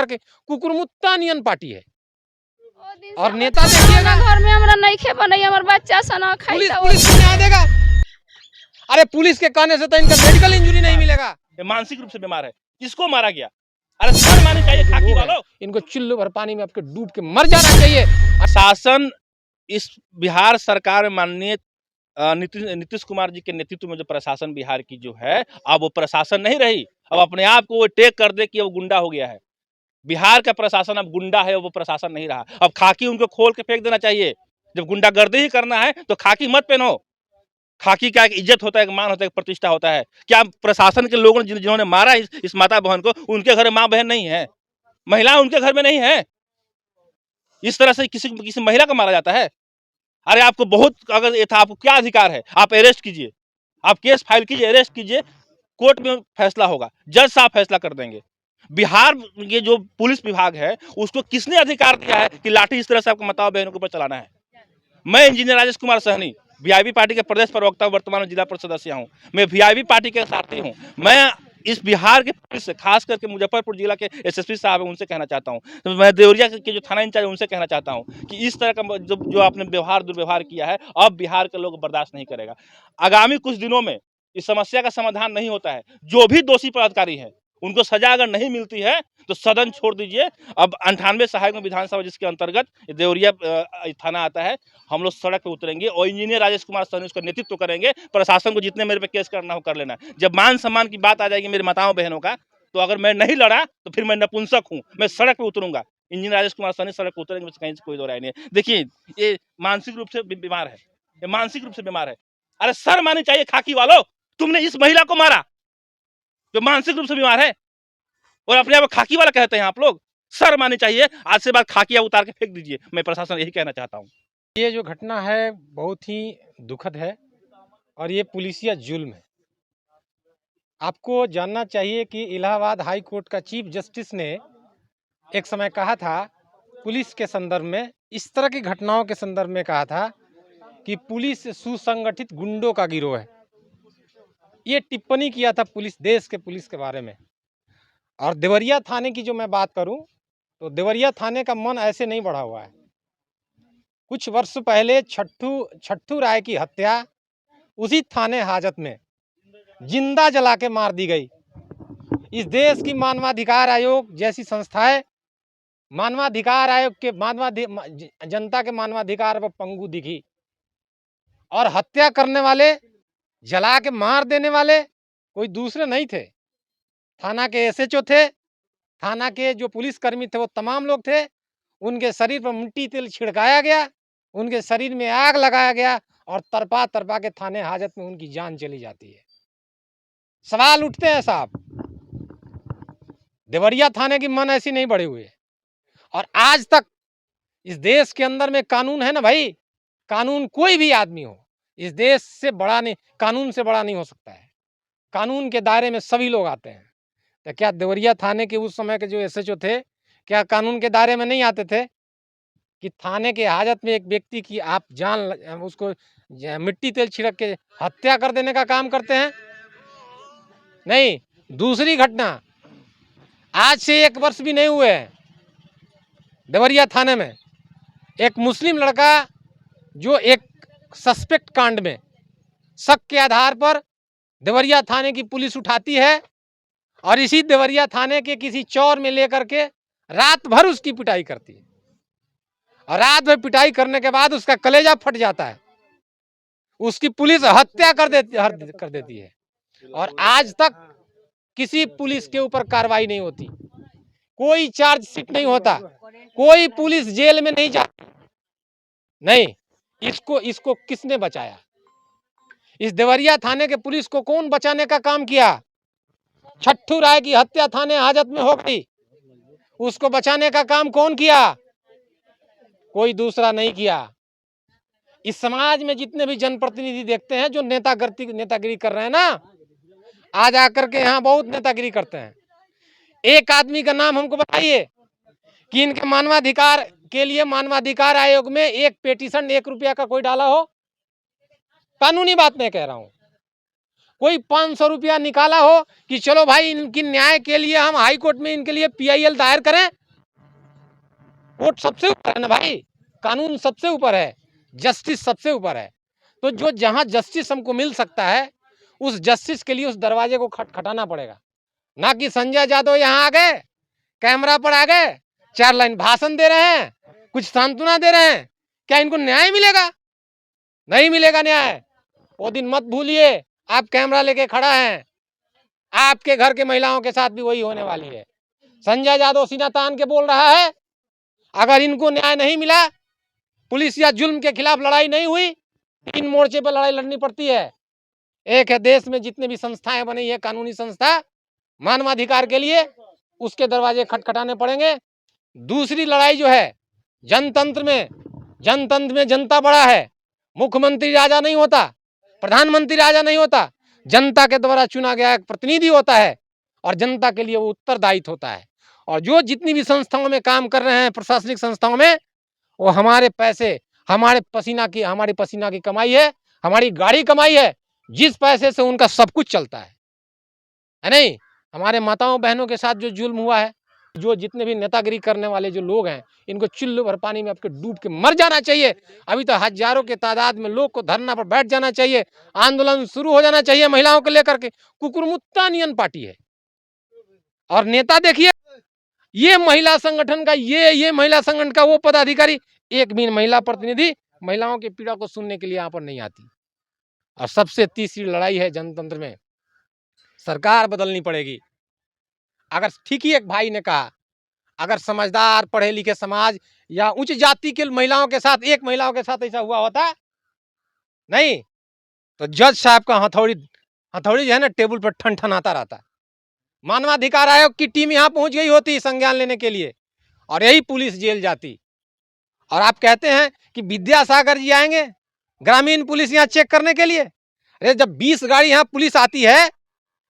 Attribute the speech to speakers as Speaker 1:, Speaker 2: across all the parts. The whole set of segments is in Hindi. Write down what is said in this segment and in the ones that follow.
Speaker 1: के कुकुरमुत्ता नियन पार्टी है। और नेता देखिएगा
Speaker 2: घर में हमरा नहीं खे बनई, हमर बच्चा सना खाई।
Speaker 1: पुलिस न्याय देगा। अरे पुलिस के कहने से तो इनका मेडिकल इंजरी नहीं मिलेगा।
Speaker 3: मानसिक रूप से बीमार है, किसको मारा गया? अरे शर्म आनी चाहिए खाकी वालों।
Speaker 1: इनको चुल्लू भर पानी में आपके डूब के मर जाना चाहिए।
Speaker 3: शासन इस बिहार सरकार में माननीय नीतीश कुमार जी के नेतृत्व में जो प्रशासन बिहार की जो है, अब वो प्रशासन नहीं रही। अब अपने आप को वो टेक कर दे कि वो गुंडा हो गया है। बिहार का प्रशासन अब गुंडा है, वो प्रशासन नहीं रहा। अब खाकी उनको खोल के फेंक देना चाहिए। जब गुंडागर्दी ही करना है तो खाकी मत पहनो। खाकी का एक इज्जत होता है, एक मान होता है, एक प्रतिष्ठा होता है। क्या प्रशासन के लोगों ने जिन्होंने मारा इस माता बहन को, उनके घर में माँ बहन नहीं है, महिला उनके घर में नहीं है? इस तरह से किसी महिला को मारा जाता है? अरे आपको बहुत, अगर ये था, आपको क्या अधिकार है? आप अरेस्ट कीजिए, आप केस फाइल कीजिए, अरेस्ट कीजिए, कोर्ट में फैसला होगा, जज साहब फैसला कर देंगे। बिहार ये जो पुलिस विभाग है, उसको किसने अधिकार दिया है कि लाठी इस तरह से आपको माताओं बहनों के ऊपर चलाना है? मैं engineer Rajesh Kumar Sahni, VIP party के प्रदेश प्रवक्ता, वर्तमान में जिला परिषद सदस्य हूँ। मैं वीआईपी पार्टी के साथी हूँ। मैं इस बिहार के पुलिस से, खास करके मुजफ्फरपुर जिला के एसएसपी साहब हैं, उनसे कहना चाहता हूँ, तो मैं देवरिया के जो थाना इंचार्ज, उनसे कहना चाहता हूँ कि इस तरह का जो आपने दुर्व्यवहार किया है, अब बिहार के लोग बर्दाश्त नहीं करेगा। आगामी कुछ दिनों में इस समस्या का समाधान नहीं होता है, जो भी दोषी पदाधिकारी है उनको सजा अगर नहीं मिलती है तो सदन छोड़ दीजिए। अब 98 सहायक विधानसभा जिसके अंतर्गत देवरिया थाना आता है, हम लोग सड़क पे उतरेंगे और इंजीनियर राजेश कुमार सहनी उसका नेतृत्व करेंगे। प्रशासन को जितने मेरे पे केस करना हो कर लेना। जब मान सम्मान की बात आ जाएगी मेरी माताओं बहनों का, तो अगर मैं नहीं लड़ा तो फिर मैं नपुंसक हूँ, मैं सड़क पे उतरूंगा। इंजीनियर राजेश कुमार सहनी सड़क पे उतरेंगे, कहीं से कोई दो राय नहीं है। देखिए, ये मानसिक रूप से बीमार है, ये मानसिक रूप से बीमार है। अरे शर्म आनी चाहिए खाकी वालों, तुमने इस महिला को मारा जो मानसिक रूप से बीमार है, और अपने आप खाकी वाला कहते हैं आप लोग। शर्म आनी चाहिए। आज से बाद खाकिया उतार के फेंक दीजिए। मैं प्रशासन यही कहना चाहता हूँ।
Speaker 1: ये जो घटना है बहुत ही दुखद है और ये पुलिसिया जुल्म है। आपको जानना चाहिए कि इलाहाबाद हाई कोर्ट का चीफ जस्टिस ने एक समय कहा था, पुलिस के संदर्भ में, इस तरह की घटनाओं के संदर्भ में कहा था कि पुलिस सुसंगठित गुंडों का गिरोह है। ये टिप्पणी किया था देश के पुलिस के बारे में। और देवरिया थाने की जो मैं बात करूं तो देवरिया थाने का मन ऐसे नहीं बढ़ा हुआ है। कुछ वर्ष पहले छट्टू राय की हत्या उसी थाने हाजत में जिंदा जला के मार दी गई। इस देश की मानवाधिकार आयोग जैसी संस्थाएं मानवाधिकार आयोग के जनता के मानवाधिकार पर पंगु दिखी, और हत्या करने वाले, जला के मार देने वाले कोई दूसरे नहीं थे। थाना के एसएचओ थे, थाना के जो पुलिसकर्मी थे वो तमाम लोग थे। उनके शरीर पर मिट्टी तेल छिड़काया गया, उनके शरीर में आग लगाया गया और तरपा तरपा के थाने हाजत में उनकी जान चली जाती है। सवाल उठते हैं साहब, देवरिया थाने की मन ऐसी नहीं बढ़े हुए। और आज तक इस देश के अंदर में कानून है ना भाई, कानून कोई भी आदमी हो, इस देश से बड़ा नहीं, कानून से बड़ा नहीं हो सकता है। कानून के दायरे में सभी लोग आते हैं। तो क्या देवरिया थाने के उस समय के जो एसएचओ थे, क्या कानून के दायरे में नहीं आते थे कि थाने के हाजत में एक व्यक्ति की आप जान, उसको मिट्टी तेल छिड़क के हत्या कर देने का काम करते हैं? नहीं। दूसरी घटना, आज से 1 वर्ष भी नहीं हुए हैं, देवरिया थाने में एक मुस्लिम लड़का जो एक सस्पेक्ट कांड में शक के आधार पर देवरिया थाने की पुलिस उठाती है और इसी देवरिया थाने के किसी चौर में लेकर के रात भर उसकी पिटाई करती है। और रात भर पिटाई करने के बाद उसका कलेजा फट जाता है, उसकी पुलिस हत्या कर देती है। और आज तक किसी पुलिस के ऊपर कार्रवाई नहीं होती, कोई चार्जशीट नहीं होता, कोई पुलिस जेल में नहीं जाती। नहीं, इसको किसने बचाया? इस देवरिया थाने के पुलिस को कौन बचाने का काम किया? छट्टू राय की हत्या थाने हाजत में हो गई, उसको बचाने का काम कौन किया? कोई दूसरा नहीं किया। इस समाज में जितने भी जनप्रतिनिधि देखते हैं जो नेतागिरी कर रहे हैं ना, आज आकर के यहाँ बहुत नेतागिरी करते हैं। एक आदमी का नाम हमको बताइए कि इनके मानवाधिकार के लिए मानवाधिकार आयोग में एक पेटिशन 1 रुपया का कोई डाला हो। कानूनी बात मैं कह रहा हूं। कोई 500 रुपया निकाला हो कि चलो भाई इनकी न्याय के लिए हम हाई कोर्ट में इनके लिए PIL दायर करें, कोर्ट सबसे ऊपर है ना भाई, कानून सबसे ऊपर है, जस्टिस सबसे ऊपर है। तो जो जहां जस्टिस हमको मिल सकता है, उस जस्टिस के लिए उस दरवाजे को खटखटाना पड़ेगा। ना कि संजय यादव यहाँ आ गए, कैमरा पर आ गए, 4 लाइन भाषण दे रहे हैं, कुछ सांत्वना दे रहे हैं, क्या इनको न्याय मिलेगा? नहीं मिलेगा न्याय। वो दिन मत भूलिए, आप कैमरा लेके खड़ा हैं, आपके घर के महिलाओं के साथ भी वही होने वाली है। संजय यादव सीना तान के बोल रहा है, अगर इनको न्याय नहीं मिला, पुलिस या जुल्म के खिलाफ लड़ाई नहीं हुई, 3 मोर्चे पर लड़ाई लड़नी पड़ती है। एक है देश में जितने भी संस्थाएं बनी है, कानूनी संस्था मानवाधिकार के लिए, उसके दरवाजे खटखटाने पड़ेंगे। दूसरी लड़ाई जो है जनतंत्र में जनता बड़ा है। मुख्यमंत्री राजा नहीं होता, प्रधानमंत्री राजा नहीं होता, जनता के द्वारा चुना गया एक प्रतिनिधि होता है और जनता के लिए वो उत्तरदायित्व होता है। और जो जितनी भी संस्थाओं में काम कर रहे हैं, प्रशासनिक संस्थाओं में, वो हमारे पैसे, हमारी पसीना की कमाई है, हमारी गाड़ी कमाई है, जिस पैसे से उनका सब कुछ चलता है नहीं? हमारे माताओं बहनों के साथ जो जुल्म हुआ है, जो जितने भी नेतागिरी करने वाले जो लोग हैं, इनको चुल्लू भर पानी में आपके डूब के मर जाना चाहिए। अभी तो हजारों के तादाद में लोग को धरना पर बैठ जाना चाहिए, आंदोलन शुरू हो जाना चाहिए महिलाओं को लेकर के। कुकुरमुत्ता नियन पार्टी है। और नेता देखिए, ये महिला संगठन का ये महिला संगठन का वो पदाधिकारी, एक भी महिला प्रतिनिधि महिलाओं की पीड़ा को सुनने के लिए यहाँ पर नहीं आती। और सबसे तीसरी लड़ाई है जनतंत्र में, सरकार बदलनी पड़ेगी। अगर ठीक ही एक भाई ने कहा, अगर समझदार पढ़े लिखे समाज या उच्च जाति के महिलाओं के साथ, एक महिलाओं के साथ ऐसा हुआ होता नहीं, तो जज साहब का हथौड़ी जो है ना, टेबल पर ठनठनाता रहता। मानवाधिकार आयोग की टीम यहाँ पहुंच गई होती संज्ञान लेने के लिए, और यही पुलिस जेल जाती। और आप कहते हैं कि विद्यासागर जी आएंगे ग्रामीण पुलिस यहाँ चेक करने के लिए। अरे जब 20 गाड़ी यहाँ पुलिस आती है,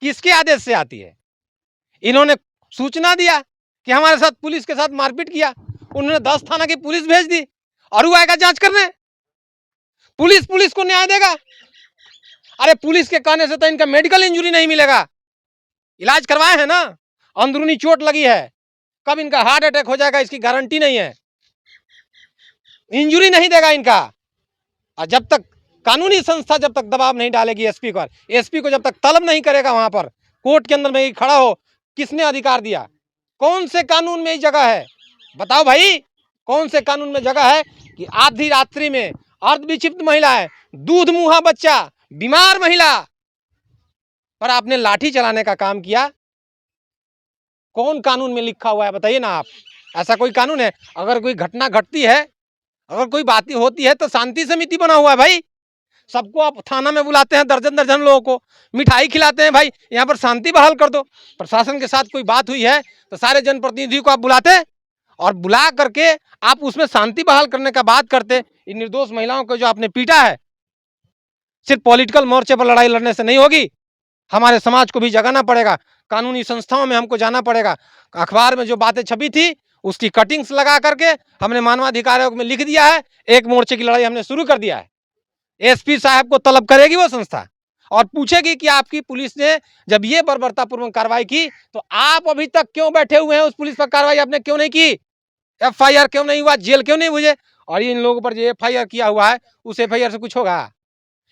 Speaker 1: किसके आदेश से आती है? इन्होंने सूचना दिया कि हमारे साथ पुलिस के साथ मारपीट किया, उन्होंने 10 थाना की पुलिस भेज दी, और वो आएगा जांच करने। पुलिस को न्याय देगा? अरे पुलिस के कहने से तो इनका मेडिकल इंजरी नहीं मिलेगा। इलाज करवाए हैं ना, अंदरूनी चोट लगी है, कब इनका हार्ट अटैक हो जाएगा इसकी गारंटी नहीं है। इंजरी नहीं देगा इनका। और जब तक कानूनी संस्था जब तक दबाव नहीं डालेगी एसपी पर, एसपी को जब तक तलब नहीं करेगा वहां पर कोर्ट के अंदर में ही खड़ा हो, किसने अधिकार दिया? कौन से कानून में ये जगह है? बताओ भाई, कौन से कानून में जगह है कि आधी रात्रि में अर्धविक्षिप्त महिला है, दूध मुहा बच्चा, बीमार महिला पर आपने लाठी चलाने का काम किया? कौन कानून में लिखा हुआ है बताइए ना आप? ऐसा कोई कानून है? अगर कोई घटना घटती है, अगर कोई बात होती है, तो शांति समिति बना हुआ है भाई। सबको आप थाना में बुलाते हैं, दर्जन लोगों को मिठाई खिलाते हैं, भाई यहाँ पर शांति बहाल कर दो। प्रशासन के साथ कोई बात हुई है तो सारे जनप्रतिनिधियों को आप बुलाते और बुला करके आप उसमें शांति बहाल करने का बात करते। इन निर्दोष महिलाओं को जो आपने पीटा है, सिर्फ पॉलिटिकल मोर्चे पर लड़ाई लड़ने से नहीं होगी, हमारे समाज को भी जगाना पड़ेगा, कानूनी संस्थाओं में हमको जाना पड़ेगा। अखबार में जो बातें छपी थी उसकी कटिंग्स लगा करके हमने मानवाधिकार आयोग में लिख दिया है, एक मोर्चे की लड़ाई हमने शुरू कर दिया है। एसपी साहब को तलब करेगी वो संस्था और पूछेगी कि आपकी पुलिस ने जब ये बर्बरतापूर्वक कार्रवाई की तो आप अभी तक क्यों बैठे हुए हैं? उस पुलिस पर कार्रवाई आपने क्यों नहीं की? एफआईआर क्यों नहीं हुआ? जेल क्यों नहीं हुए? और इन लोगों पर जो एफआईआर किया हुआ है, उस एफआईआर से कुछ होगा?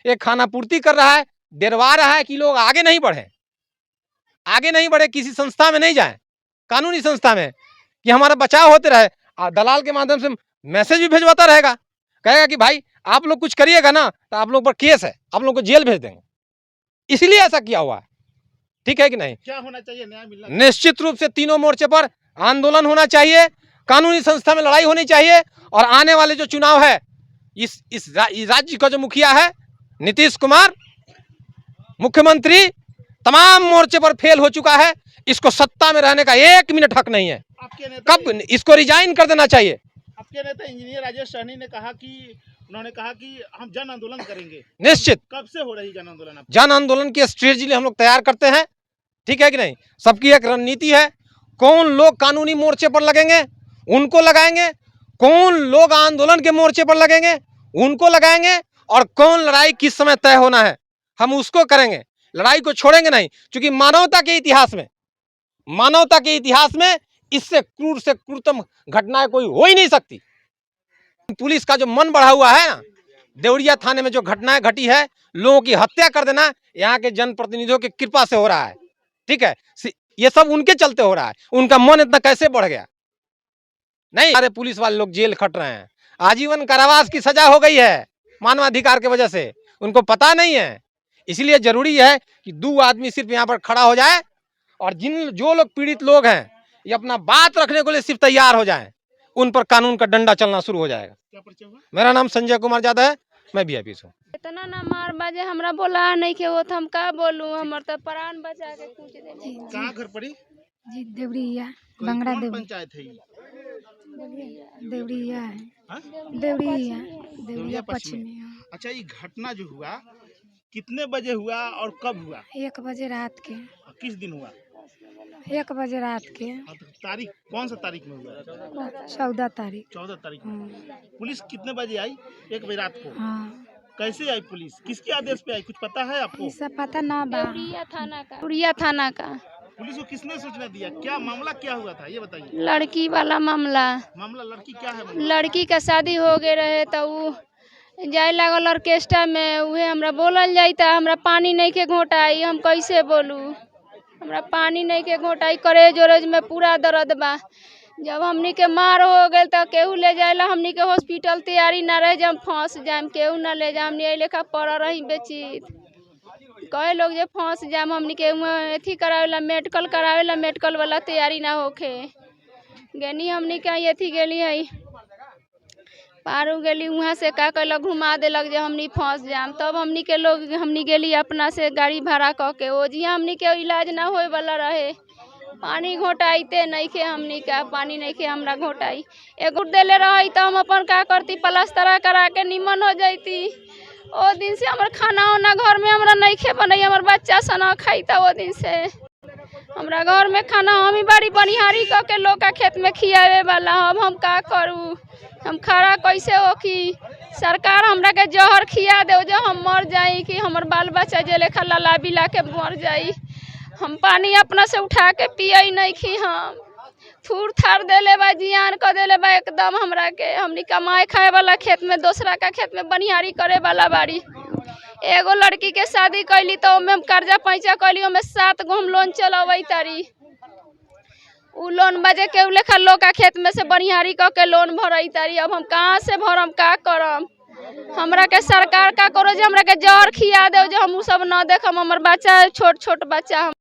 Speaker 1: एक खाना पूर्ति कर रहा है, डरवा रहा है कि लोग आगे नहीं बढ़े, किसी संस्था में नहीं जाए, कानूनी संस्था में, कि हमारा बचाव होते रहे। दलाल के माध्यम से मैसेज भी भेजवाता रहेगा, कहेगा कि भाई आप लोग कुछ करिएगा ना तो आप लोग पर केस है, आप लोग को जेल भेज देंगे। इसलिए ऐसा किया हुआ है। ठीक है कि नहीं? क्या होना चाहिए? न्याय मिलना, निश्चित रूप से तीनों मोर्चे पर आंदोलन होना चाहिए, कानूनी संस्था में लड़ाई होनी चाहिए। और आने वाले जो चुनाव है, इस राज्य का जो मुखिया है नीतीश कुमार, मुख्यमंत्री, तमाम मोर्चे पर फेल हो चुका है। इसको सत्ता में रहने का 1 मिनट हक नहीं है। कब इसको रिजाइन कर देना चाहिए।
Speaker 4: आपके नेता इंजीनियर राजेश सहनी ने कहा कि उन्होंने कहा कि हम जन आंदोलन करेंगे।
Speaker 1: निश्चित।
Speaker 4: कब से हो रही जन आंदोलन?
Speaker 1: जन आंदोलन की स्ट्रेटजी हम लोग तैयार करते हैं, ठीक है कि नहीं? सबकी एक रणनीति है। कौन लोग कानूनी मोर्चे पर लगेंगे उनको लगाएंगे, कौन लोग आंदोलन के मोर्चे पर लगेंगे उनको लगाएंगे, और कौन लड़ाई किस समय तय होना है हम उसको करेंगे। लड़ाई को छोड़ेंगे नहीं, क्योंकि मानवता के इतिहास में इससे क्रूर से क्रूरतम घटनाएं कोई हो ही नहीं सकती। पुलिस का जो मन बढ़ा हुआ है ना, देवरिया थाने में जो घटनाएं घटी है, लोगों की हत्या कर देना, यहाँ के जनप्रतिनिधियों की कृपा से हो रहा है। ठीक है, ये सब उनके चलते हो रहा है। उनका मन इतना कैसे बढ़ गया? नहीं, सारे पुलिस वाले लोग जेल खट रहे हैं, आजीवन कारावास की सजा हो गई है मानवाधिकार के वजह से। उनको पता नहीं है। इसलिए जरूरी है कि 2 आदमी सिर्फ यहाँ पर खड़ा हो जाए और जो लोग पीड़ित लोग हैं, ये अपना बात रखने के लिए सिर्फ तैयार हो जाएं, उन पर कानून का डंडा चलना शुरू हो जाएगा।
Speaker 4: क्या परिचय हुआ?
Speaker 1: मेरा नाम संजय कुमार यादव है, मैं वीआईपी हूँ।
Speaker 2: इतना ना मार बाजे हमरा बोला नहीं के वो हम का बोलूं, हमर तो प्राण बचा के पूछ दे।
Speaker 4: कहाँ घर पड़ी?
Speaker 5: जी देवरिया
Speaker 4: कोई
Speaker 5: बंगड़ा
Speaker 4: कौन
Speaker 5: देव
Speaker 4: पंचायत है ये?
Speaker 5: देवरिया है
Speaker 4: हाँ?
Speaker 5: देवरिया
Speaker 4: देवरिया
Speaker 5: देवरिया
Speaker 4: पश्चिमी।
Speaker 5: पश्चिमी हाँ।
Speaker 4: अच्छा, ये घटना जो हुआ कितने बजे हुआ और कब हुआ?
Speaker 5: 1 बजे रात के
Speaker 4: और किस दिन हुआ?
Speaker 5: 1 बजे रात के
Speaker 4: हाँ, तो तारीख कौन सा तारीख में हुआ?
Speaker 5: 14 तारीख
Speaker 4: 14 तारीख में।
Speaker 5: हाँ।
Speaker 4: पुलिस कितने बजे आई? 1 बजे रात को।
Speaker 5: हाँ
Speaker 4: कैसे आई पुलिस? किसके आदेश पे आई, कुछ पता है आपको?
Speaker 5: ये सब पता ना बा।
Speaker 2: देवरिया थाना का
Speaker 4: पुलिस को किसने सूचना दिया? क्या मामला क्या हुआ था ये बताइए।
Speaker 2: लड़की वाला मामला।
Speaker 4: मामला लड़की क्या है? मामला?
Speaker 2: लड़की का शादी हो गए रहे तो उ जाए लागल ऑर्केस्ट्रा में, उहे हमरा बोलल जाता, हमरा पानी नहीं के घोटाई, हम कैसे बोलू? हमरा पानी नहीं के घोटाई, करेज ओरेज में पूरा दर्द बा। जब हमनी के मार हो गए तो केहू ले जाएला, हमनी के हॉस्पिटल तैयारी ना रहे, जब फंस जाम केहू ना ले जा, हमनी लेखा पड़ रही बेचित। कई लोग जे फंस जाम, हमनी के अथी करावेला, मेडिकल वाला तैयारी ना होखे गेनी, हमनी के अथी गेली है पारू गेली, वहाँ से का कैलक घुमा देलक जे हमनी फंस जाम। तब हमनी के लोग हमनी गेली अपना से गाड़ी भाड़ा कह के, ओ जी हमनी के इलाज ना होए वाला रहे। पानी घोटाइते नहीं खे, हमनी का पानी नहीं खे हमरा घोटाई। एगो देले रही तो हम अपन का करती, प्लास्टर करा के निमन हो जाती। ओ दिन से हमर खाना उना घर में हमरा नहीं खे बनई, हमर बच्चा सना खाईता। ओ दिन से हमरा घर में खाना हम ही बड़ी बनिहारी कह के लोग का खेत में खियावे वाला, हम का करूँ? हम खड़ा कैसे हो कि सरकार हमरा के जहर खिया दे जो हम मर जाई, कि हमर बाल बच्चा जे लेखा लला बिला के मर जाई। हम पानी अपना से उठा के पिए नहीं खी, हम थूर थार देले बा, जियान कर देले बा एकदम हमरा के। हमनी कमाए खाए वाला खेत में, दूसरा का खेत में बनिहारी करे वाला बाड़ी। एगो लड़की के शादी कैली तो ओमे हम कर्जा पैसा कैली, ओमे 7 गो हम लोन चलवई तारी। उ लोन बजे के लेखा लोग का खेत में से बनिहारी कह के लोन भरई तारी। अब हम कहाँ से भरम, का करम? हमरा के सरकार का करो जे हमरा के जहर खिया दे जो हम उ सब ना देखम। हमर बच्चा छोट छोट बच्चा।